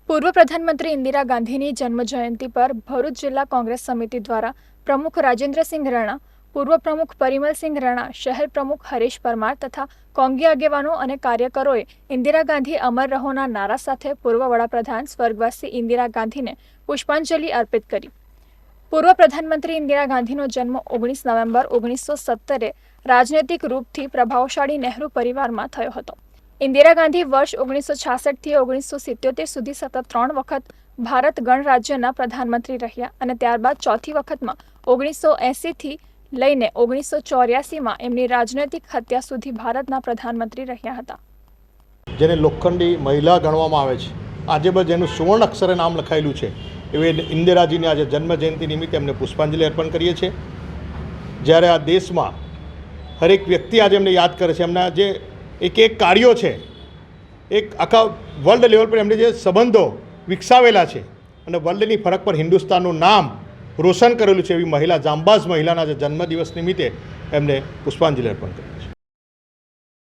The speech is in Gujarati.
પૂર્વ પ્રધાનમંત્રી ઇન્દિરા ગાંધીની જન્મજયંતિ પર ભરૂચ જિલ્લા કોંગ્રેસ સમિતિ દ્વારા પ્રમુખ રાજેન્દ્રસિંહ રાણા, પૂર્વ પ્રમુખ પરિમલસિંહ રાણા, શહેર પ્રમુખ હરીશ પરમાર તથા કોંગી આગેવાનો અને કાર્યકરોએ ઇન્દિરા ગાંધી અમર રહોના નારા સાથે પૂર્વ વડાપ્રધાન સ્વર્ગવાસી ઇન્દિરા ગાંધીને પુષ્પાંજલિ અર્પિત કરી। પૂર્વ પ્રધાનમંત્રી ઇન્દિરા ગાંધીનો જન્મ 19 નવેમ્બર 1970 રાજનૈતિક રૂપથી પ્રભાવશાળી નહેરુ પરિવારમાં થયો હતો। ઇન્દિરા ગાંધી વર્ષ 1966 થી 1977 સુધી સતત 3 વખત ભારત ગણરાજ્યના પ્રધાનમંત્રી રહ્યા અને ત્યારબાદ ચોથી વખતમાં 1980 થી લઈને 1984માં એમની રાજનૈતિક હત્યા સુધી ભારતના પ્રધાનમંત્રી રહ્યા હતા। જેને લોખંડી મહિલા ગણવામાં આવે છે, આજે બસ જેનું સુવર્ણ અક્ષરે નામ લખાયેલું છે એવી ઇન્દિરાજીની આજે જન્મજયંતિ નિમિત્તે એમને પુષ્પાંજલિ અર્પણ કરીએ છીએ। જ્યારે આ દેશમાં હરેક વ્યક્તિ આજે એમને યાદ કરે છે, એમના જે એક કાર્યો છે, એક આખા વર્લ્ડ લેવલ પર એમણે જે સંબંધો વિકસાવેલા છે અને વર્લ્ડની ફરક પર હિન્દુસ્તાનનું નામ રોશન કરેલું છે, એવી મહિલા જાંબાઝ મહિલાના જે જન્મદિવસ નિમિત્તે એમને પુષ્પાંજલિ અર્પણ કરી છે।